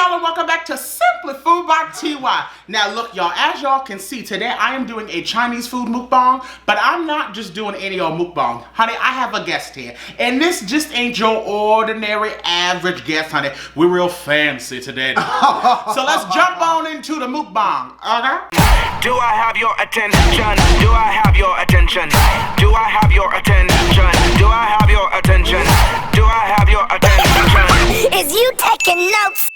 y'all, and welcome back to Simply Food by TY. Now look y'all, as y'all can see, today I am doing a Chinese food mukbang, but I'm not just doing any old mukbang. Honey, I have a guest here, and this just ain't your ordinary average guest, honey. We're real fancy today. So let's jump on into the mukbang, okay? Do I have your attention? Do I have your attention? Do I have your attention? Do I have your attention? Do I have your attention? Is you taking notes?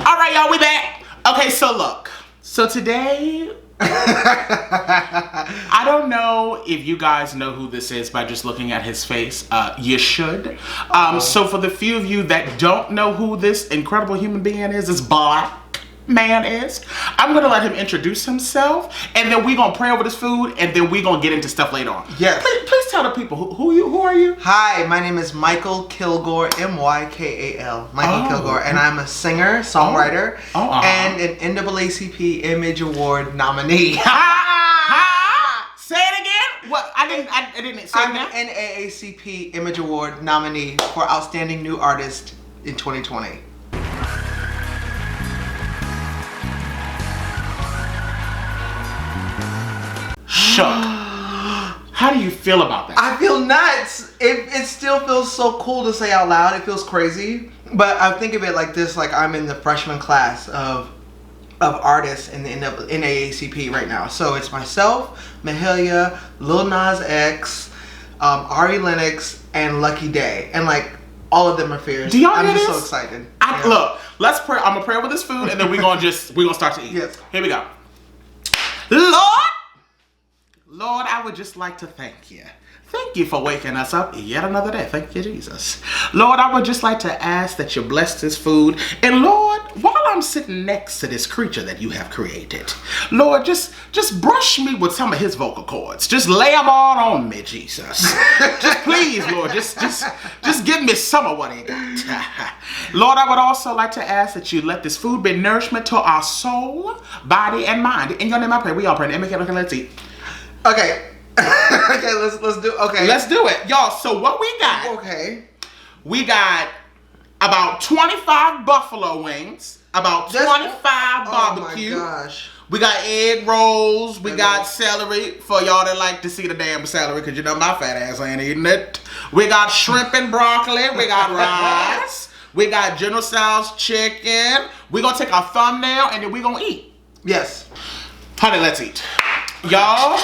Alright y'all, we back. Okay, so look. So today, I don't know if you guys know who this is by just looking at his face. You should. So for the few of you that don't know who this incredible human being is, this black man is, I'm gonna let him introduce himself, and then we're gonna pray over this food, and then we're gonna get into stuff later on. Yes. Please tell the people who are you? Hi, my name is Mykal Kilgore, Mykal. Mykal Kilgore, and I'm a singer, songwriter, and an NAACP Image Award nominee. Say it again. What? I didn't say I'm that. an NAACP Image Award nominee for Outstanding New Artist in 2020. Shook. How do you feel about that? I feel nuts. It still feels so cool to say out loud. It feels crazy. But I think of it like this, like I'm in the freshman class of artists in the NAACP right now. So it's myself, Mahalia, Lil Nas X, Ari Lennox, and Lucky Day. And like all of them are fierce. Do y'all I'm hear just this? so excited. Look, let's pray. I'm gonna pray over this food, and then we're gonna start to eat. Yes. Here we go. Lord, I would just like to thank you. Thank you for waking us up yet another day. Thank you, Jesus. Lord, I would just like to ask that you bless this food. And Lord, while I'm sitting next to this creature that you have created, Lord, just brush me with some of his vocal cords. Just lay them all on me, Jesus. Just please, Lord, just give me some of what he got. Lord, I would also like to ask that you let this food be nourishment to our soul, body, and mind. In your name I pray. We all pray. Okay, let's eat. Okay. Okay, let's do. Okay, let's do it, y'all. So what we got? Okay, we got about 25 buffalo wings, about 25 barbecue. Oh my gosh. We got egg rolls. We got celery for y'all that like to see the damn celery, because you know my fat ass ain't eating it. We got shrimp and broccoli. We got rice. We got General Tso's chicken. We're gonna take our thumbnail and then we're gonna eat. Yes. Honey, let's eat. Y'all,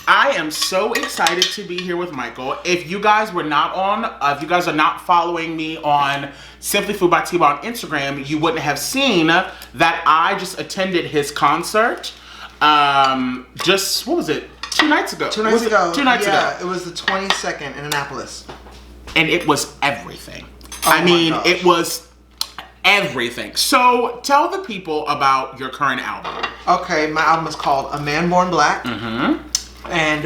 I am so excited to be here with Mykal. If you guys are not following me on SimplyFoodByTy on Instagram, you wouldn't have seen that I just attended his concert. What was it? 2 nights ago. 2 nights ago. 2 nights ago. Yeah, it was the 22nd in Annapolis. And it was everything. Gosh. It was everything. So tell the people about your current album. Okay, my album is called A Man Born Black. Mm-hmm. And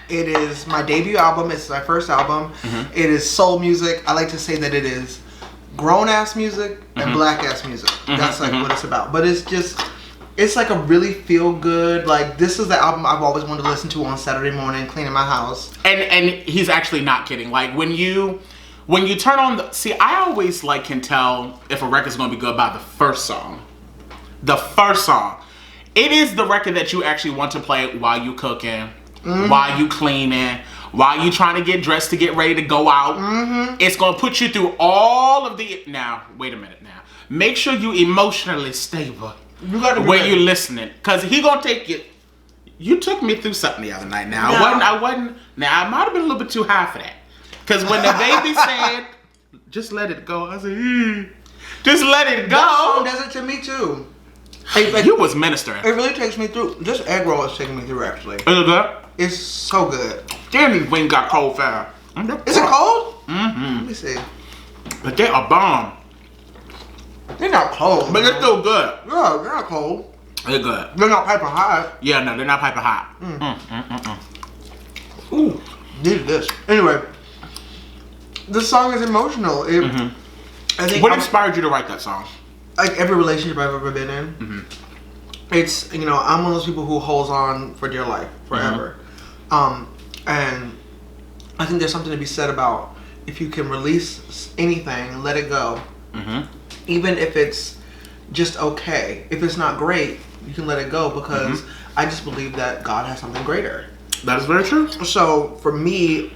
it is my debut album. It's my first album. Mm-hmm. It is soul music. I like to say that it is grown-ass music and black-ass music. That's like what it's about. But it's like a really feel-good, like this is the album I've always wanted to listen to on Saturday morning cleaning my house. And he's actually not kidding. Like when you turn on I always can tell if a record's gonna be good by the first song. The first song. It is the record that you actually want to play while you cooking, while you cleaning, while you trying to get dressed to get ready to go out. It's gonna put you through all of the. Now, wait a minute. Now, make sure you emotionally stable when you're listening, cause he gonna take you. You took me through something the other night. Now, I wasn't. Now, I might have been a little bit too high for that, cause when the baby said, "Just let it go," I said, "Just let it go." That song does it to me too. You was ministering. It really takes me through. This egg roll is taking me through, actually. Is it good? It's so good. Damn, these wings got cold fire. Is it cold? Mm-hmm. Let me see. But they are bomb. They're not cold. But they're still good. Yeah, they're not cold. They're good. They're not piping hot. Yeah, no, they're not piping hot. Ooh, need this. Anyway, this song is emotional. I think What inspired you to write that song? Like every relationship I've ever been in, it's, I'm one of those people who holds on for dear life forever. And I think there's something to be said about if you can release anything, let it go, even if it's just okay, if it's not great, you can let it go, because I just believe that God has something greater. That is very true. So for me,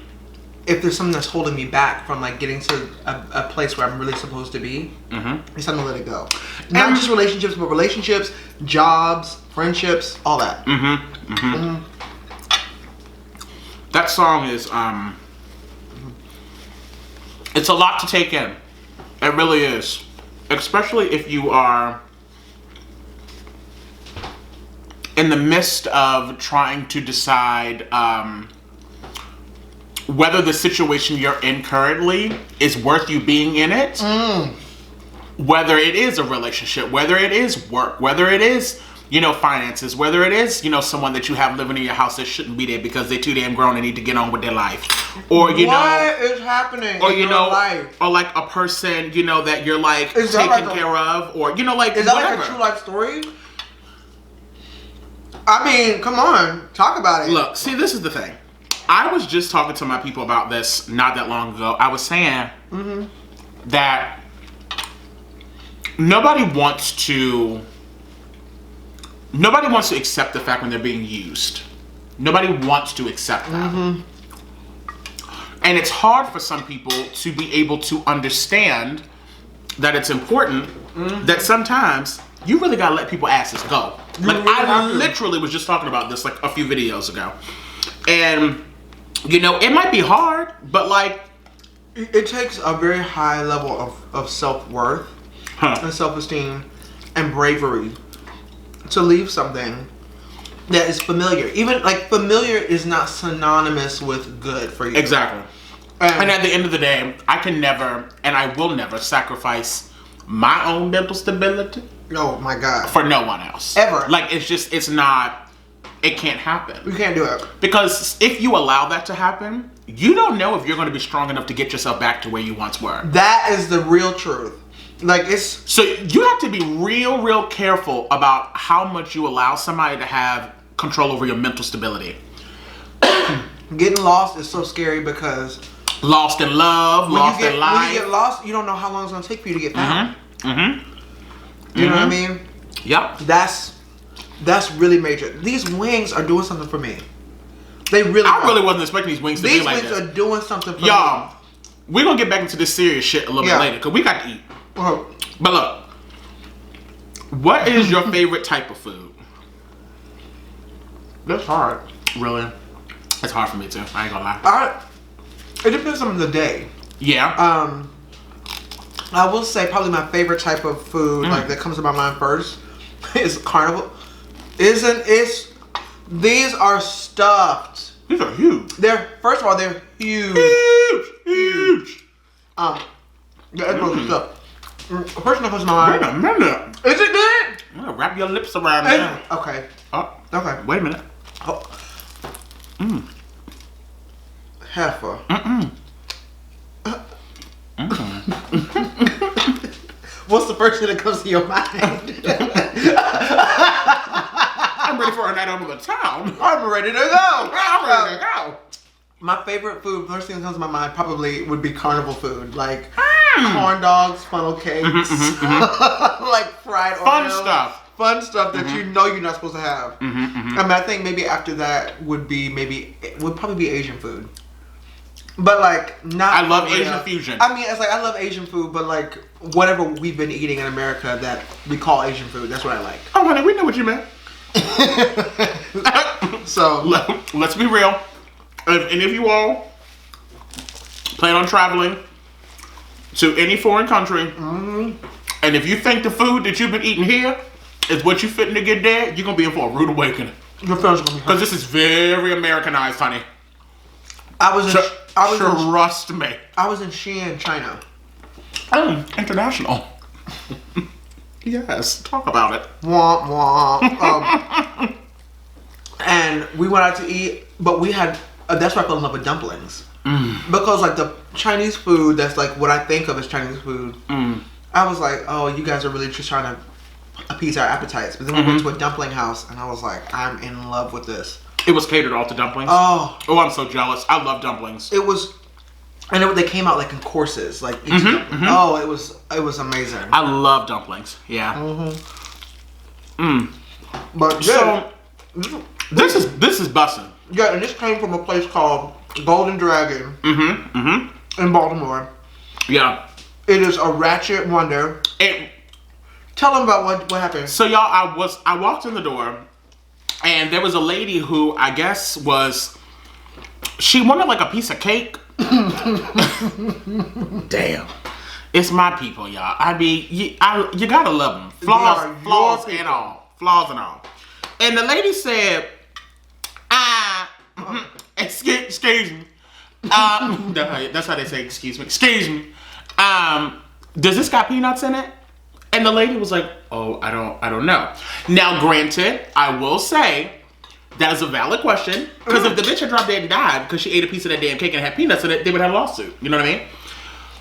if there's something that's holding me back from like getting to a place where I'm really supposed to be, it's time to let it go. Not just relationships, but relationships, jobs, friendships, all that. That song is it's a lot to take in. It really is, especially if you are in the midst of trying to decide whether the situation you're in currently is worth you being in it. Whether it is a relationship, whether it is work, whether it is, you know, finances, whether it is, you know, someone that you have living in your house that shouldn't be there because they're too damn grown and need to get on with their life. Or, you know, what is happening or, in you your know, life? or like a person, you know, that you're like taking care of, or, you know, like, is that whatever. like a true life story? I mean, come on, talk about it. Look, see, this is the thing. I was just talking to my people about this not that long ago. I was saying that nobody wants to accept the fact when they're being used. Nobody wants to accept that. And it's hard for some people to be able to understand that it's important that sometimes you really gotta let people asses go. Like, I literally was just talking about this like a few videos ago. And, you know, it might be hard, but like... It takes a very high level of self-worth and self-esteem and bravery to leave something that is familiar. Even, like, familiar is not synonymous with good for you. Exactly. And at the end of the day, I can never, and I will never sacrifice my own mental stability. Oh my God. For no one else. Ever. Like, it's just, it's not, it can't happen. You can't do it. Because if you allow that to happen, you don't know if you're going to be strong enough to get yourself back to where you once were. That is the real truth. Like, it's... So you have to be real careful about how much you allow somebody to have control over your mental stability. Getting lost is so scary because... Lost in love, lost in life. When you get lost, you don't know how long it's going to take for you to get found. You know what I mean? Yep. That's really major. These wings are doing something for me. They really I really wasn't expecting these wings to be like this. These wings are doing something for me. Y'all, we're going to get back into this serious shit a little bit later because we got to eat. But look, what is your favorite type of food? That's hard. Really? It's hard for me too. I ain't gonna lie. It depends on the day. Yeah. I will say probably my favorite type of food, like that comes to my mind first, is carnival. These are stuffed. These are huge. First of all, they're huge. Huge. The egg rolls are stuffed. First comes to my mind. Wait a minute. Is it good? I'm gonna wrap your lips around there. Okay. Oh, Okay. wait a minute. Oh. Heifer. What's the first thing that comes to your mind? I'm ready for a night over the town. I'm ready to go. I'm ready to go. My favorite food, first thing that comes to my mind, probably would be carnival food, like corn dogs, funnel cakes, like fried Fun Oreos. stuff. Fun stuff that you know you're not supposed to have. I mean, I think maybe after that would probably be Asian food. But like not. I love Asian fusion. I mean, it's like I love Asian food, but like whatever we've been eating in America that we call Asian food, that's what I like. Oh, honey, we know what you meant. So let's be real. If any of you all plan on traveling to any foreign country, and if you think the food that you've been eating here is what you fitting to get there, you're gonna be in for a rude awakening. Your feelings are gonna be hurt. Because this is very Americanized, honey. Trust me. I was in Xi'an, China. International. Yes, talk about it. Womp womp. And we went out to eat, but we had. That's why I fell in love with dumplings. Because like the Chinese food, that's like what I think of as Chinese food. I was like, oh, you guys are really just trying to appease our appetites. But then we went to a dumpling house, and I was like, I'm in love with this. It was catered all to dumplings. Oh, I'm so jealous. I love dumplings. it was And they came out like in courses, like each Oh, it was amazing. I love dumplings. Yeah. But So this is bussin'. yeah, and this came from a place called Golden Dragon in Baltimore. Yeah. It is a ratchet wonder. Tell them about what happened. So y'all, I walked in the door, and there was a lady who I guess she wanted like a piece of cake. Damn, it's my people, y'all. I mean, you gotta love them. Flaws and all. And the lady said, excuse me. That's how they say excuse me. Excuse me. Does this got peanuts in it? And the lady was like, oh, I don't know. Now, granted, I will say that is a valid question, because if the bitch had dropped dead and died because she ate a piece of that damn cake and had peanuts in it, they would have a lawsuit. You know what I mean?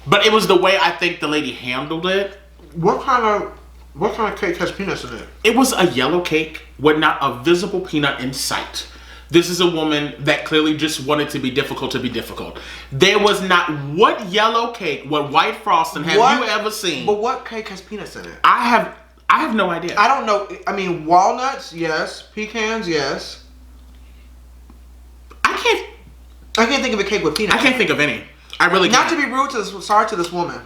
But it was the way I think the lady handled it. What kind of cake has peanuts in it? It was a yellow cake with not a visible peanut in sight. This is a woman that clearly just wanted to be difficult. There was not what yellow cake, what white frosting have you ever seen? But what cake has peanuts in it? I have no idea. I don't know. I mean, walnuts, yes. Pecans, yes. I can't think of a cake with peanuts. I can't think of any. I really can't. Not to be rude to this. Sorry to this woman.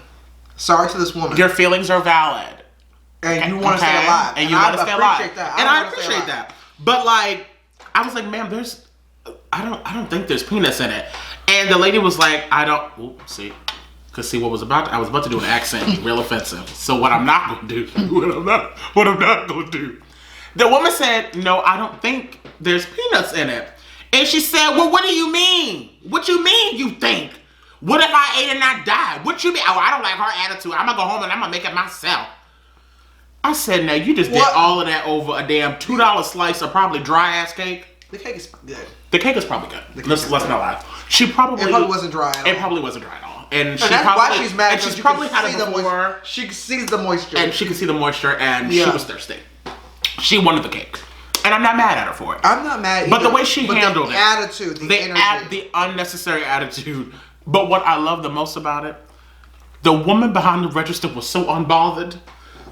Your feelings are valid. And you want to stay alive. And you want to stay alive. And I appreciate appreciate that. But like, I was like, ma'am, I don't think there's peanuts in it. And the lady was like, I was about to do an accent, real offensive. So what I'm not gonna do, what I'm not gonna do. The woman said, no, I don't think there's peanuts in it. And she said, well, what do you mean? What you mean you think? What if I ate and I died? What you mean? Oh, I don't like her attitude. I'm gonna go home and I'm gonna make it myself. I said, now you just did all of that over a damn $2 slice of probably dry ass cake. The cake is good. The cake is probably good. Let's not lie. It probably wasn't dry at all. It probably wasn't dry at all. And that's why she's mad. And she's probably had it before. She sees the moisture. And she could see the moisture, and she was thirsty. She wanted the cake. And I'm not mad at her for it. I'm not mad either. But the way she handled the attitude, the energy. The unnecessary attitude. But what I love the most about it, the woman behind the register was so unbothered.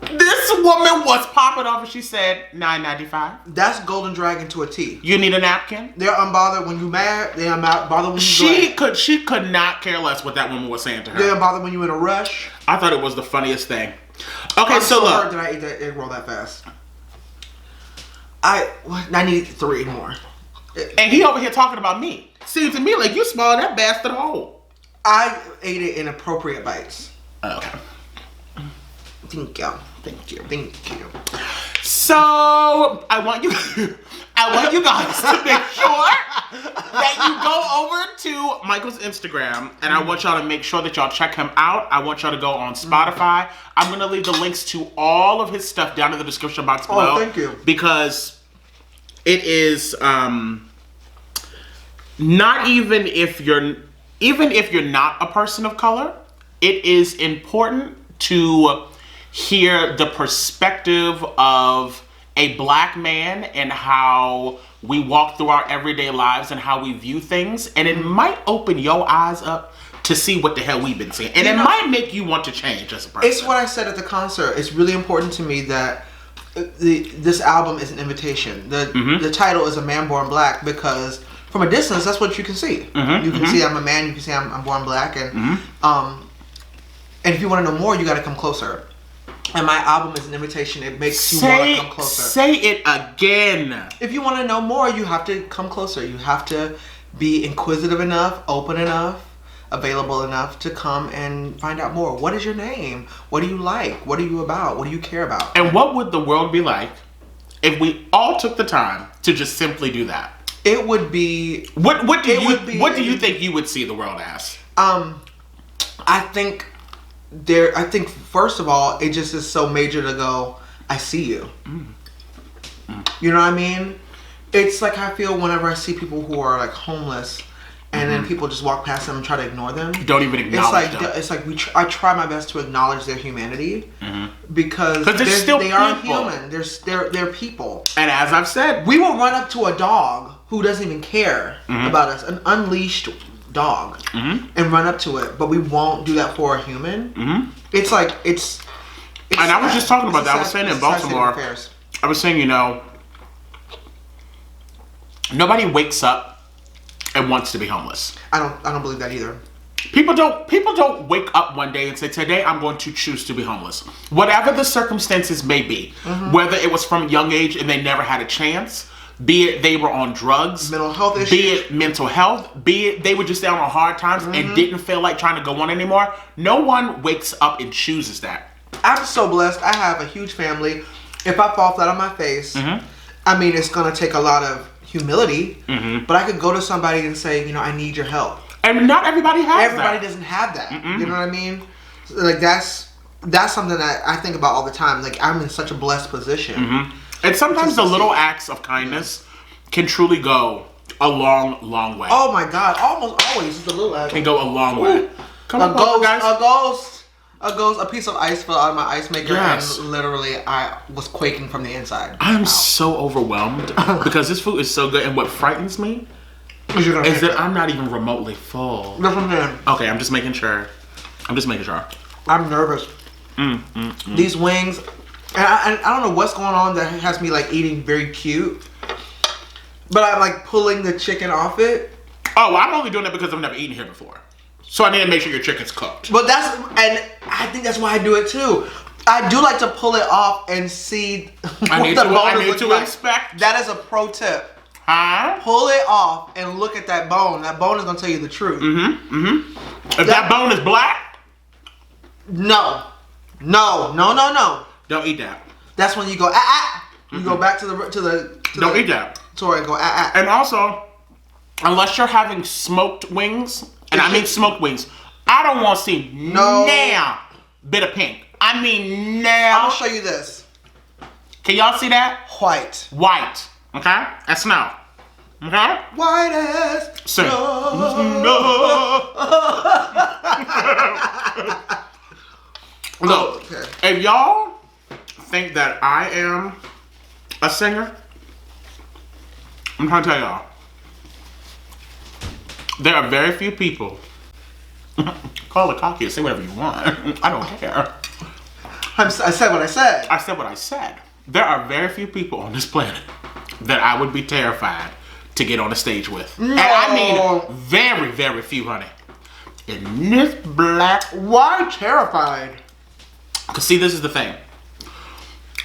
This woman was popping off and she said $9.95. That's Golden Dragon to a T. You need a napkin? They're unbothered when you mad. They're unbothered when you glad. She could not care less what that woman was saying to her. They're unbothered when you're in a rush. I thought it was the funniest thing. Okay, I'm so look. hurt that I ate that egg roll that fast. I need 3 more. And he over here talking about me. Seems to me like you swallowed that bastard whole. I ate it in appropriate bites. Okay. Thank you. So I want you guys to make sure that you go over to Michael's Instagram, and I want y'all to make sure that y'all check him out. I want y'all to go on Spotify. I'm gonna leave the links to all of his stuff down in the description box below. Oh, thank you. Because it is not even if you're not a person of color, it is important to hear the perspective of a black man and how we walk through our everyday lives and how we view things, and it might open your eyes up to see what the hell we've been seeing, and it might make you want to change as a person. It's what I said at the concert. It's really important to me that this album is an invitation. The title is A Man Born Black, because from a distance, that's what you can see. You can see I'm a man. You can see I'm born black, and if you want to know more, you got to come closer. And my album is an invitation. It makes you want to come closer. Say it again. If you want to know more, you have to come closer. You have to be inquisitive enough, open enough, available enough to come and find out more. What is your name? What do you like? What are you about? What do you care about? And what would the world be like if we all took the time to just simply do that? It would be... What do you think you would see the world as? I think first of all, it just is so major to go, I see you. You know what I mean? It's like I feel whenever I see people who are like homeless, and then people just walk past them and try to ignore them. Don't even acknowledge them. It's like I try my best to acknowledge their humanity, because they are human. They're people. And as I've said, we will run up to a dog who doesn't even care about us, an unleashed dog and run up to it, but we won't do that for a human. It's like it's and I was just talking about that. I was saying in Baltimore, I was saying, you know, nobody wakes up and wants to be homeless. I don't believe that either. People don't wake up one day and say, today I'm going to choose to be homeless. Whatever the circumstances may be, whether it was from a young age and they never had a chance, be it they were on drugs, mental health issues, be it mental health, be it they were just down on hard times and didn't feel like trying to go on anymore. No one wakes up and chooses that. I'm so blessed. I have a huge family. If I fall flat on my face, I mean, it's going to take a lot of humility, but I could go to somebody and say, you know, I need your help. And not everybody has that. Everybody doesn't have that. You know what I mean? Like, that's something that I think about all the time. Like, I'm in such a blessed position. And sometimes the little acts of kindness can truly go a long, long way. Oh my God! Almost always, the little act can go a long way. Come a on, ghost, guys. a piece of ice fell out of my ice maker, and literally I was quaking from the inside. I'm so overwhelmed because this food is so good, and what frightens me is that I'm not even remotely full. That's what I'm saying. Okay, I'm just making sure. I'm nervous. These wings, and I don't know what's going on that has me like eating very cute, but I'm like pulling the chicken off it. Oh, well, I'm only doing that because I've never eaten here before. So I need to make sure your chicken's cooked. But I think that's why I do it too. I do like to pull it off and see I need to inspect. That is a pro tip. Huh? Pull it off and look at that bone. That bone is gonna tell you the truth. If that bone is black, no. don't eat that. That's when you go You go back to the don't eat that. Sorry, go And also, unless you're having smoked wings, and I mean smoked wings, I don't want to see now bit of pink. I mean now. I'm gonna show you this. Can y'all see that? White. Okay? That's snow. Okay? White as snow. Look, if y'all think that I am a singer, I'm trying to tell y'all, there are very few people. Call it cocky and say whatever you want. I don't care. I said what I said. I said what I said. There are very few people on this planet that I would be terrified to get on a stage with. No. And I mean very, very few, honey. In this black... Why terrified? Because see, this is the thing.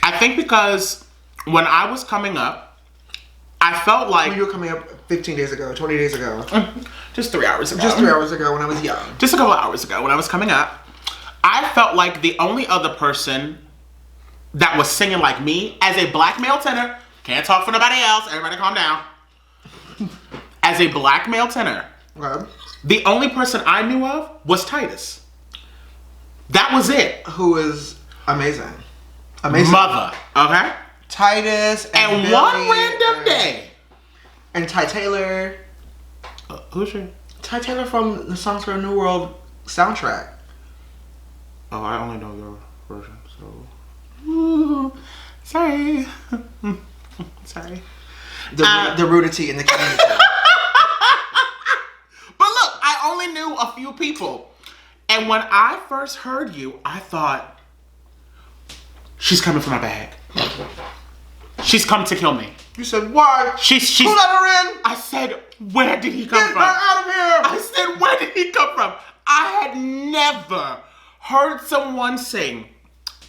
I think because when I was coming up, I felt like... When you were coming up 15 days ago, 20 days ago. Just 3 hours ago. Just 3 hours ago when I was young. Just a couple of hours ago when I was coming up, I felt like the only other person that was singing like me as a black male tenor, can't talk for nobody else, everybody calm down. As a black male tenor, the only person I knew of was Titus. That was it. Who is amazing. Mother, okay? Titus and Billy, one random day. And Ty Taylor. Who's she? Ty Taylor from the Songs for a New World soundtrack. Oh, I only know your version, so... Ooh, sorry. Sorry. The rudity in the community. But look, I only knew a few people. And when I first heard you, I thought, she's coming for my bag. She's come to kill me. You said, why? She's who let her in? I said, where did he come from? Get her out of here! I said, where did he come from? I had never heard someone sing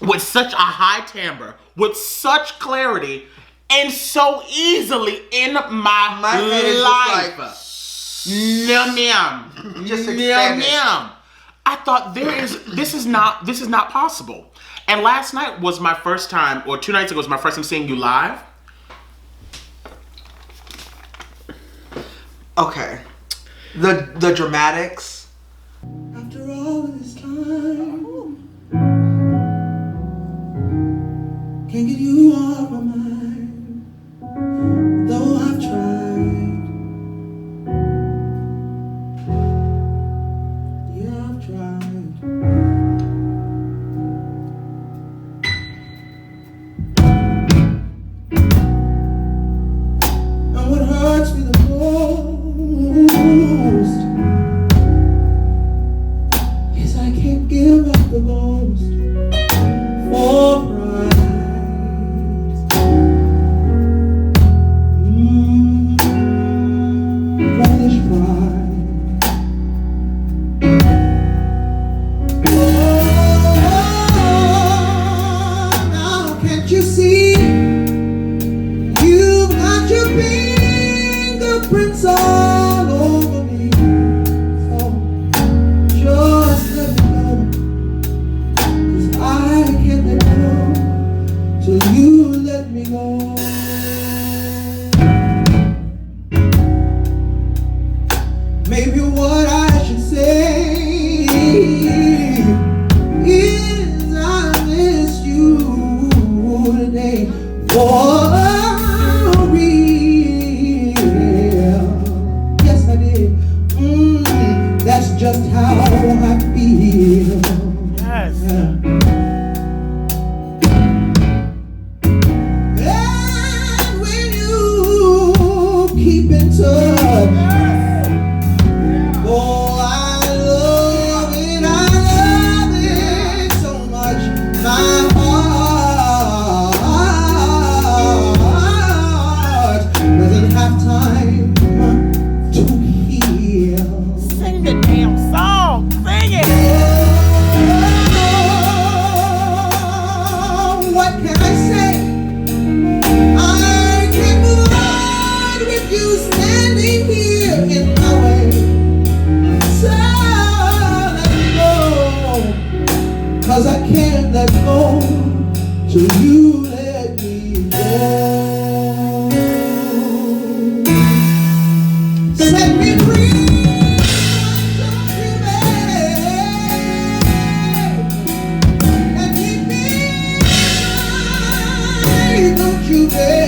with such a high timbre, with such clarity, and so easily in my life. Num num. Just expanded. I thought this is not possible. And last night was my first time, or 2 nights ago was my first time seeing you live. Okay. The dramatics. After all this time, can't get you off my mind, though I've tried. Yeah, I've tried. And what hurts me the most till you let me go. Set me free, don't you, babe, and keep me high, don't you, babe.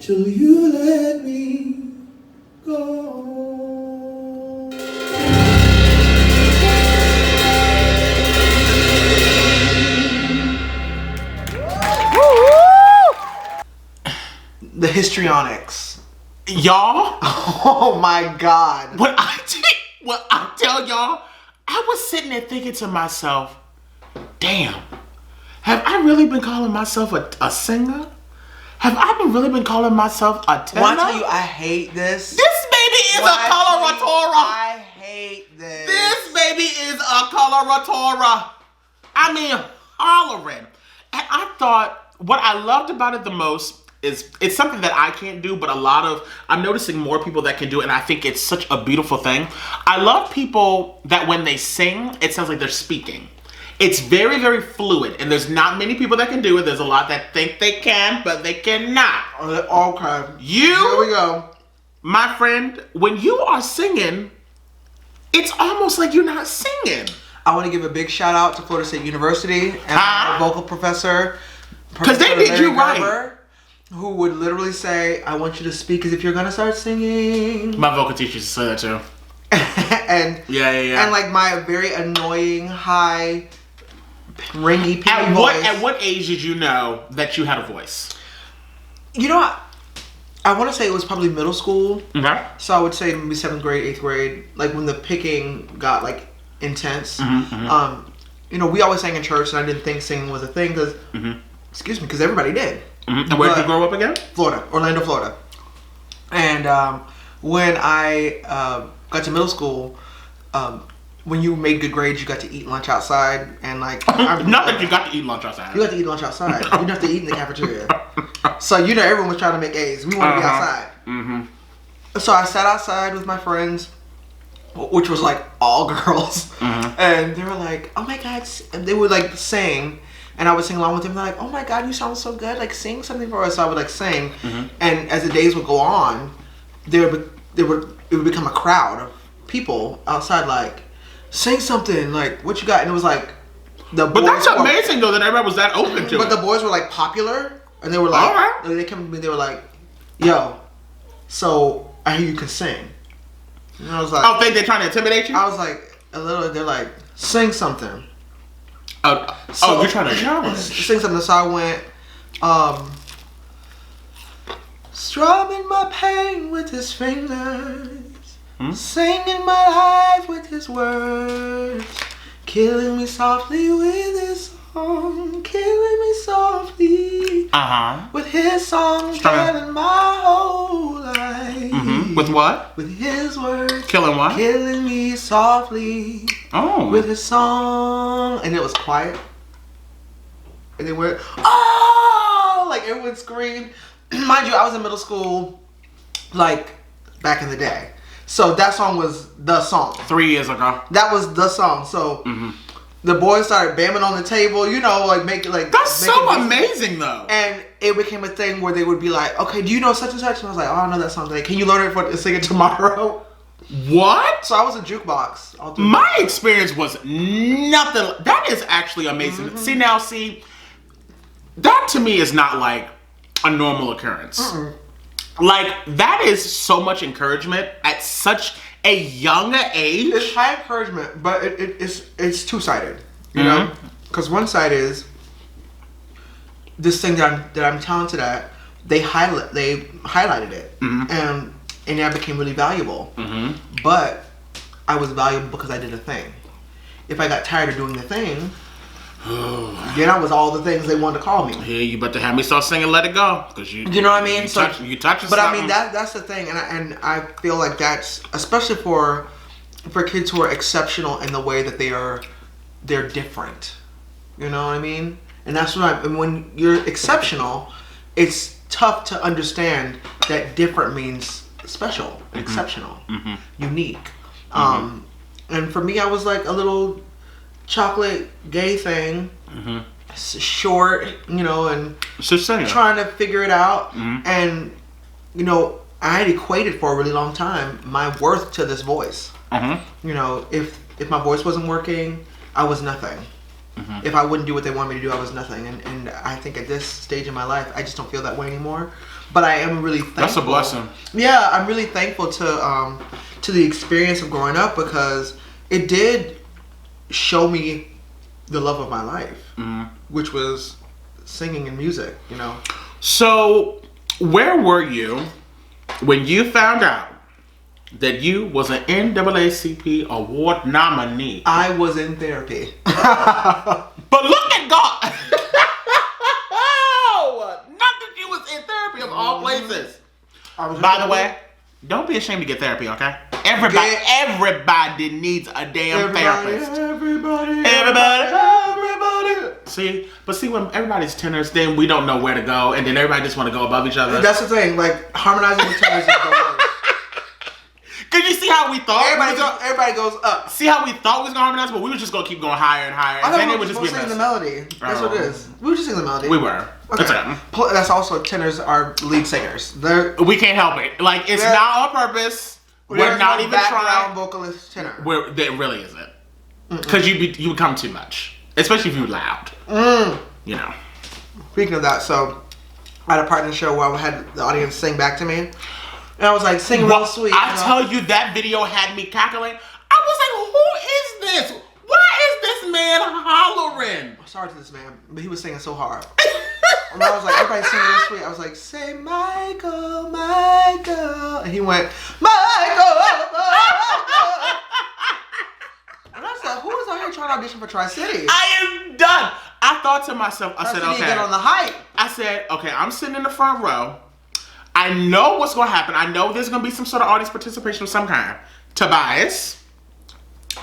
Till you let me go. The histrionics. Y'all? Oh my God. What I tell y'all, I was sitting there thinking to myself, damn, have I really been calling myself a singer? Have I really been calling myself a tenor? When I tell you I hate this. This baby is a coloratura. I hate this. This baby is a coloratura. I mean, hollering. And I thought what I loved about it the most is it's something that I can't do, but I'm noticing more people that can do it, and I think it's such a beautiful thing. I love people that when they sing, it sounds like they're speaking. It's very, very fluid, and there's not many people that can do it. There's a lot that think they can, but they cannot. Okay. Here we go. My friend, when you are singing, it's almost like you're not singing. I want to give a big shout out to Florida State University and my vocal professor. Because they did you right. Who would literally say, I want you to speak as if you're going to start singing. My vocal teacher used to say that too. And yeah. And like my very annoying, high, ringy, pitchy voice. At what age did you know that you had a voice? You know, I want to say it was probably middle school. Okay. So I would say maybe 7th grade, 8th grade, like when the picking got like intense. You know, we always sang in church, and I didn't think singing was a thing because, excuse me, because everybody did. And where did you grow up again? Florida, Orlando, Florida. And when I got to middle school, when you made good grades, you got to eat lunch outside, and like not that you got to eat lunch outside. You got to eat lunch outside. You didn't have to eat in the cafeteria. So you know everyone was trying to make A's. We wanted to be outside. So I sat outside with my friends, which was like all girls, and they were like, "Oh my God!" And they would like sing. And I would sing along with them. They're like, "Oh my God, you sound so good! Like, sing something for us." So I would like sing, and as the days would go on, it would become a crowd of people outside, like, "Sing something! Like, what you got?" And it was like the boys. But that's amazing though that everybody was that open to it. But the boys were like popular, and they were like, they came to me. They were like, "Yo, so I hear you can sing." And I was like, "Oh, think they're trying to intimidate you?" I was like, a little. They're like, "Sing something." You're trying to challenge. Sing something. So I went, strumming my pain with his fingers, singing my life with his words, killing me softly with his song, killing me softly with his song, telling my whole life. With what? With his words. Killing what? Killing me softly. With his song. And it was quiet. And they went, "Oh!" Like everyone screamed. Mind you, I was in middle school, like back in the day. So that song was the song. 3 years ago. That was the song. So the boys started bamming on the table, you know, like making like. That's so amazing, though. And it became a thing where they would be like, "Okay, do you know such and such?" And I was like, "Oh, I know that song. Like, can you learn it for sing it tomorrow?" What? So I was a jukebox. My experience was nothing. That is actually amazing. Mm-hmm. See, that to me is not like a normal occurrence. Like, that is so much encouragement at such a young age. It's high encouragement, but it's two-sided, you know? Because one side is this thing that I'm talented at. They highlighted it, and that became really valuable. But I was valuable because I did a thing. If I got tired of doing the thing, then I was all the things they wanted to call me. Yeah, you better have me start singing "Let It Go" because you know what I mean. You touch. But I mean that's the thing, and I feel like that's especially for kids who are exceptional in the way that they're different. You know what I mean? And that's what and when you're exceptional, it's tough to understand that different means special, exceptional, unique. And for me, I was like a little chocolate gay thing, short, you know, and trying to figure it out. And you know, I had equated for a really long time my worth to this voice. You know, if my voice wasn't working, I was nothing. If I wouldn't do what they wanted me to do, I was nothing. And I think at this stage in my life, I just don't feel that way anymore. But I am really thankful. That's a blessing. Yeah, I'm really thankful to the experience of growing up because it did show me the love of my life, which was singing and music, you know. So, where were you when you found out that you was an NAACP award nominee? I was in therapy. But look at God! Not that you was in therapy of all places. By the way, don't be ashamed to get therapy, okay? Everybody needs a damn therapist. Everybody. See, when everybody's tenors, then we don't know where to go, and then everybody just want to go above each other. That's the thing. Like harmonizing with tenors is the worst. Cause you see how we thought everybody goes up. See how we thought we was gonna harmonize, but we were just gonna keep going higher and higher. I thought then we it were would just be singing the melody. That's what it is. We were just singing the melody. We were. Okay. That's That's also tenors are lead singers. We can't help it. Like it's not on purpose. We're not even trying. Vocalist tenor. It really isn't. Because you become too much, especially if you're loud. You know. Speaking of that, so I had a part in the show where I had the audience sing back to me. And I was like, sing real sweet. I tell you, that video had me cackling. I was like, who is this? Why is this man hollering? Sorry to this man, but he was singing so hard. And I was like, everybody singing real sweet. I was like, say Michael, Michael. And he went, Michael. And I was like, who is out here trying to audition for Tri-City? I am done. I thought to myself, I said, okay. Get on the hype. I said, okay, I'm sitting in the front row. I know what's going to happen. I know there's going to be some sort of audience participation of some kind. Tobias,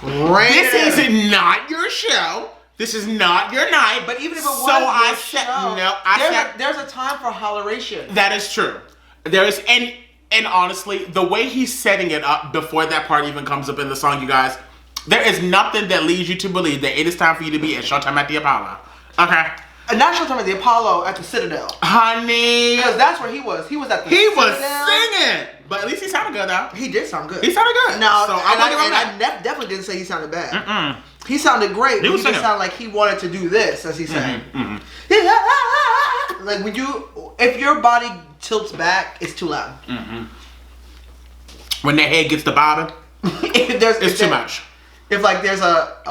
this is not your show. This is not your night. But even if it was there's a time for holleration. That is true. There is, and honestly, the way he's setting it up before that part even comes up in the song, you guys, there is nothing that leads you to believe that it is time for you to be at Showtime at the Apollo. Okay? Not Showtime at the Apollo, at the Citadel. Honey. Because that's where he was. He was at the Citadel. He was singing. But at least he sounded good, though. He did sound good. He sounded good. No, so I definitely didn't say he sounded bad. He sounded great. He just sounded like he wanted to do this, as he said. Like if your body tilts back, it's too loud. When the head gets to bobbing, it's too much. If like there's a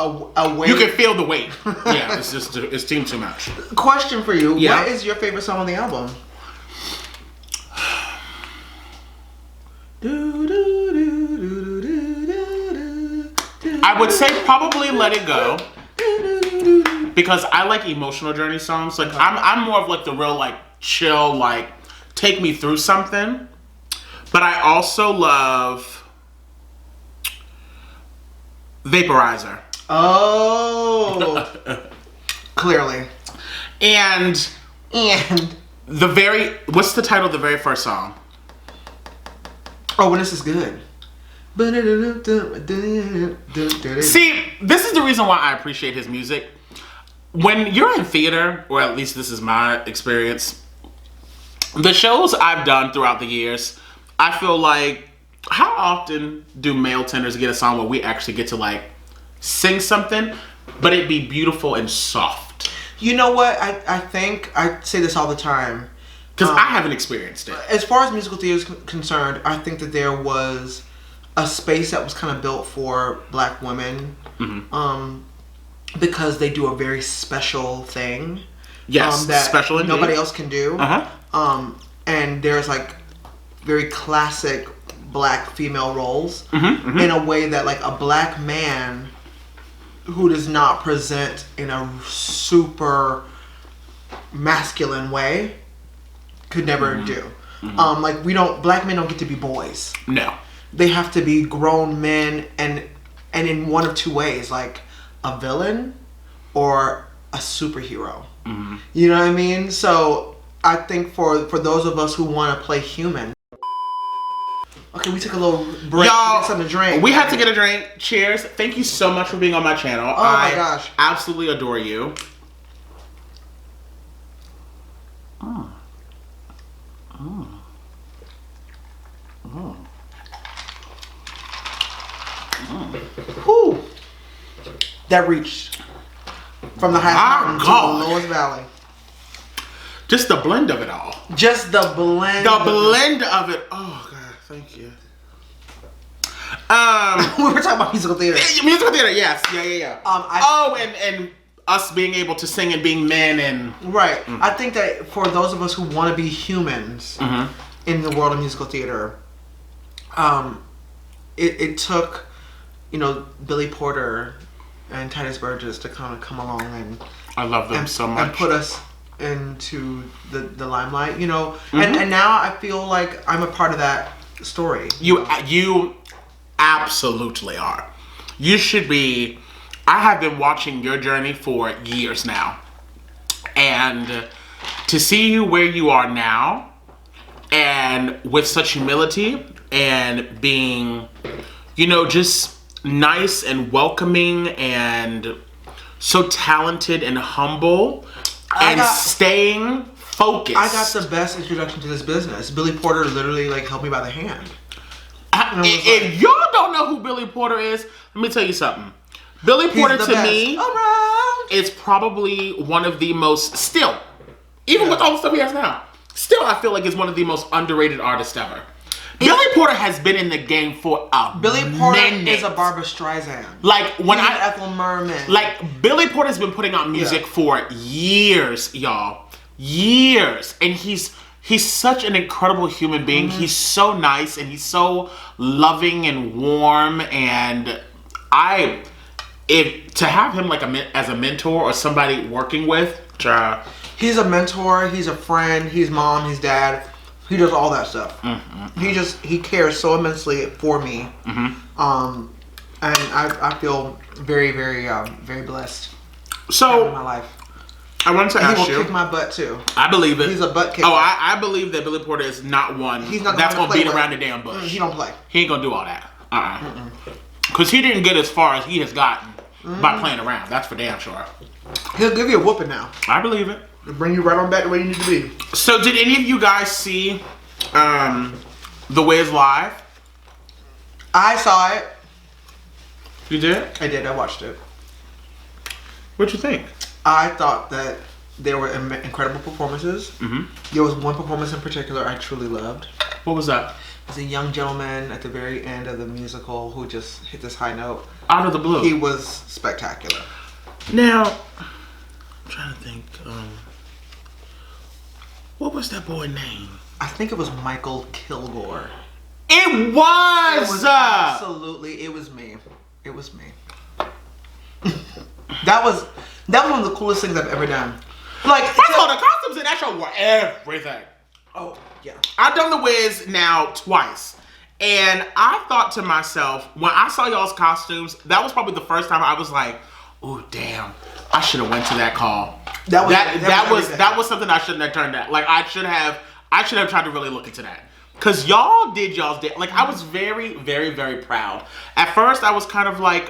weight, you can feel the weight. Yeah, it's too much. Question for you: yeah. What is your favorite song on the album? I would say probably "Let It Go" because I like emotional journey songs. Like I'm more of like the real like chill like take me through something. But I also love Vaporizer. Oh, clearly. And what's the title of the very first song? Oh, When This Is Good. See, this is the reason why I appreciate his music. When you're in theater, or at least this is my experience, the shows I've done throughout the years, I feel like, how often do male tenors get a song where we actually get to like sing something, but it be beautiful and soft? You know what? I think I say this all the time. Because I haven't experienced it. As far as musical theater is concerned, I think that there was a space that was kind of built for black women, because they do a very special thing. Yes, that special indeed. nobody else can do. And there's like very classic black female roles in a way that like a black man who does not present in a super masculine way could never do. Like black men don't get to be boys. No. They have to be grown men, and in one of two ways, like a villain or a superhero. You know what I mean? So I think for those of us who want to play human. Okay, we took a little break. Y'all, to get something to drink. We have to get a drink. Cheers. Thank you so much for being on my channel. Oh my gosh. Absolutely adore you. Whew. That reached from the highest mountain to the lowest valley. Just the blend of it all. Just the blend. The blend of it. Oh God, thank you. We were talking about musical theater. Musical theater, yes, yeah. And us being able to sing and being men and right. I think that for those of us who want to be humans in the world of musical theater, it took, Billy Porter and Titus Burgess to kind of come along and I love them so much and put us into the limelight, and now I feel like I'm a part of that story. You absolutely are. You should be. I have been watching your journey for years now, and to see you where you are now, and with such humility and being, just nice and welcoming and so talented and humble and staying focused. I got the best introduction to this business. Billy Porter literally helped me by the hand. If y'all don't know who Billy Porter is, let me tell you something. Billy Porter to me is probably one of the most, still, even with all the stuff he has now, still I feel like is one of the most underrated artists ever. Billy Porter has been in the game for a Billy Porter minute. is a Barbara Streisand. Ethel Merman. Billy Porter's been putting out music for years, y'all. Years. And he's such an incredible human being. He's so nice and he's so loving and warm, and to have him as a mentor or somebody working with, he's a mentor, he's a friend, he's mom, he's dad. He does all that stuff. He cares so immensely for me. And I feel very, very, very blessed. So in my life. I wanted to ask you. He will kick my butt too. I believe it. He's a butt kicker. Oh, I believe that Billy Porter is not one that's gonna beat around the damn bush. He don't play. He ain't gonna do all that. Because he didn't get as far as he has gotten by playing around. That's for damn sure. He'll give you a whooping now. I believe it. He'll bring you right on back to where you need to be. So did any of you guys see The Wiz live? I saw it. You did? I did. I watched it. What'd you think? I thought that there were incredible performances. There was one performance in particular I truly loved. What was that? It was a young gentleman at the very end of the musical who just hit this high note. Out of the blue. He was spectacular. Now, I'm trying to think. What was that boy name? I think it was Mykal Kilgore. It was! It was absolutely. It was me. It was me. That was one of the coolest things I've ever done. First of all, the costumes in that show were everything. Oh, yeah. I've done The Wiz now twice. And I thought to myself, when I saw y'all's costumes, that was probably the first time I was like, oh, damn. I should have went to that call. That was something I shouldn't have turned down. I should have tried to really look into that. Cause y'all did y'all's dance. Like, I was very, very, very proud. At first, I was kind of like,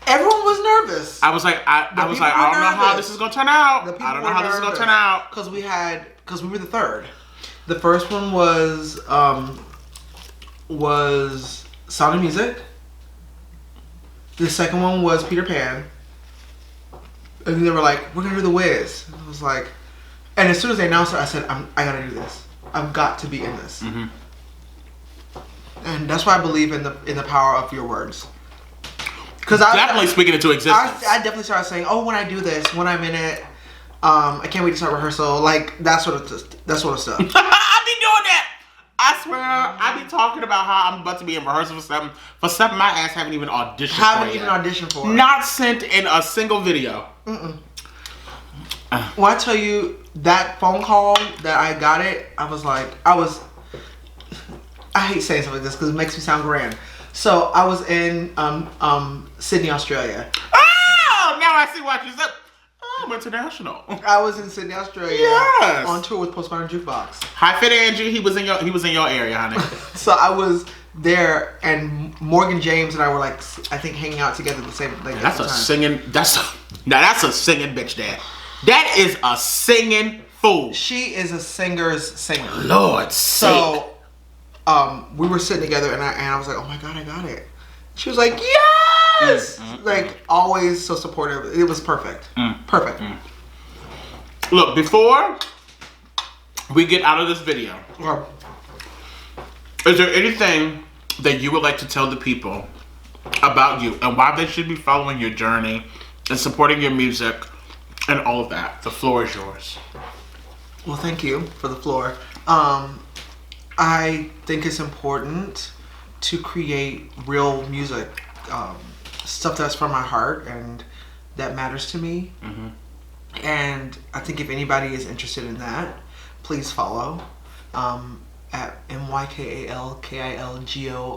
everyone was nervous. I was like, I don't know how this is gonna turn out. I don't know how this is gonna turn out. Because we were the third. The first one was Sound of Music. The second one was Peter Pan. And they were like, we're gonna do The Wiz. And I was like, and as soon as they announced it, I said, I gotta do this. I've got to be in this. Mm-hmm. And that's why I believe in the power of your words. Because definitely speaking into existence. I definitely started saying, oh, when I do this, when I'm in it, I can't wait to start rehearsal. Like that sort of stuff. I be doing that. I swear, I be talking about how I'm about to be in rehearsal for something my ass haven't even auditioned for. Not sent in a single video. Mm-mm. When I tell you that phone call that I got it, I hate saying something like this because it makes me sound grand. So I was in Sydney, Australia. Oh, now I see what you said. I'm international. I was in Sydney, Australia. Yes. On tour with Postmodern Jukebox. Hi, Fit Angie. He was in your area, honey. So I was there, and Morgan James and I were like, I think, hanging out together at the same. Like, that's a singing. That's a singing bitch, Dad. That is a singing fool. She is a singer's singer. Lord, so we were sitting together, and I was like, oh my God, I got it. She was like, yes! Like, always so supportive. It was perfect. Perfect. Look, before we get out of this video, is there anything that you would like to tell the people about you and why they should be following your journey and supporting your music and all of that? The floor is yours. Well, thank you for the floor. I think it's important to create real music, stuff that's from my heart and that matters to me. Mm-hmm. And I think if anybody is interested in that, please follow at MYKALKILGORE.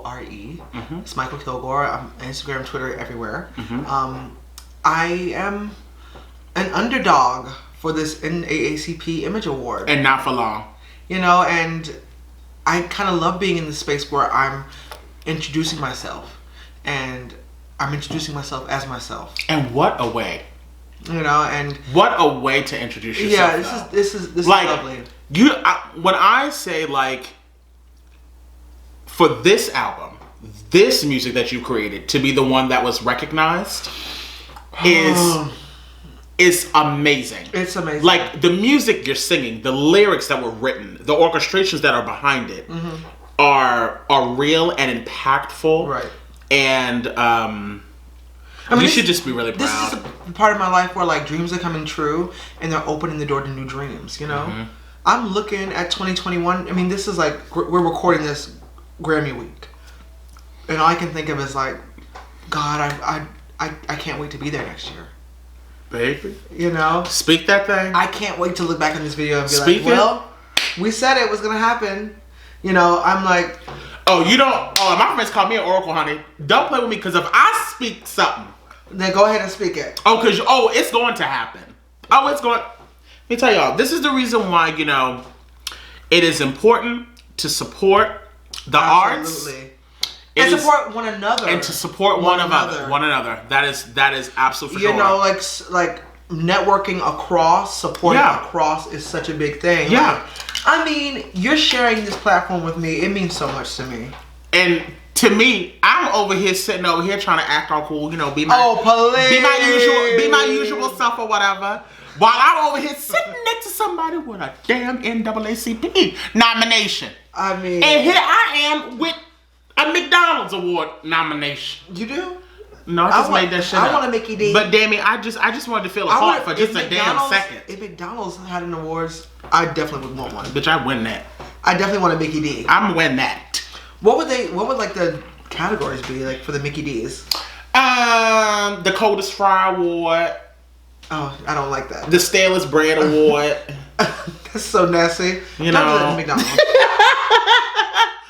Mm-hmm. It's Mykal Kilgore. I'm Instagram, Twitter, everywhere. Mm-hmm. I am an underdog for this NAACP Image Award. And not for long. You know, and I kind of love being in the space where I'm introducing myself. And I'm introducing myself as myself. And what a way. You know, and what a way to introduce yourself. Yeah, this is like, lovely. When I say, like, for this album, this music that you created to be the one that was recognized is amazing. It's amazing. Like, the music you're singing, the lyrics that were written, the orchestrations that are behind it are real and impactful. Right. And you should just be really proud. This is a part of my life where, like, dreams are coming true and they're opening the door to new dreams, you know? Mm-hmm. I'm looking at 2021. I mean, this is like, we're recording this Grammy week. And all I can think of is like, God, I can't wait to be there next year. Baby. You know? Speak that thing. I can't wait to look back on this video and be like, well, we said it was going to happen. You know, I'm like... Oh, you don't... Oh, my friends call me an oracle, honey. Don't play with me, because if I speak something... Then go ahead and speak it. Oh, because... Oh, it's going to happen. Oh, it's going... Let me tell y'all, this is the reason why, you know, it is important to support the arts. And support one another. And to support one another. That is absolutely for sure. You know, like networking across, supporting across is such a big thing. Yeah. Like, I mean, you're sharing this platform with me. It means so much to me. And to me, I'm over here sitting over here trying to act all cool, you know, be my usual self or whatever. While I'm over here sitting next to somebody with a damn NAACP nomination. I mean, and here I am with a McDonald's award nomination. You do? No, I just made that shit up. I want a Mickey D. But damn it, I just wanted to feel a heart for just a damn second. If McDonald's had an awards, I definitely would want one. Bitch, I win that. I definitely want a Mickey D. I'm win that. What would like the categories be like for the Mickey D's? The coldest fry award. Oh, I don't like that. The stalest bread award. That's so nasty. You know. McDonald's.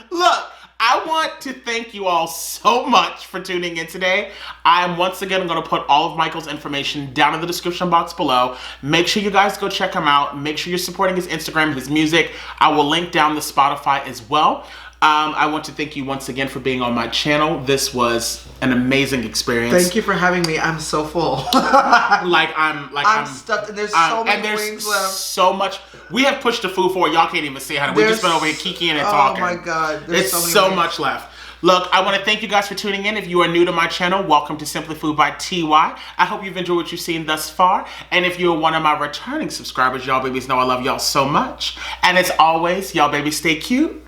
Look, I want to thank you all so much for tuning in today. I'm once again going to put all of Mykal's information down in the description box below. Make sure you guys go check him out. Make sure you're supporting his Instagram, his music. I will link down the Spotify as well. I want to thank you once again for being on my channel. This was an amazing experience. Thank you for having me. I'm so full. I'm stuffed, and there's so many and wings left. So much. We have pushed the food forward. Y'all can't even see it. We just been over here kikiing and talking. Oh my god. There's so much left. Look, I want to thank you guys for tuning in. If you are new to my channel, welcome to Simply Food by TY. I hope you've enjoyed what you've seen thus far. And if you're one of my returning subscribers, y'all babies know I love y'all so much. And as always, y'all babies stay cute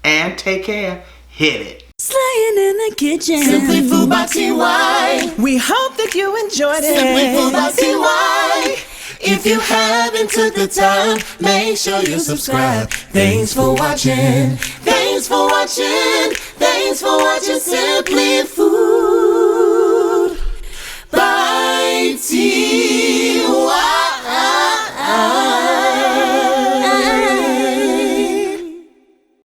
and take care. Hit it. Slaying in the kitchen. Simply Food by TY. We hope that you enjoyed it. Simply Food by TY. If you haven't took the time, make sure you subscribe. Thanks for watching. Thanks for watching. Thanks for watching Simply Food by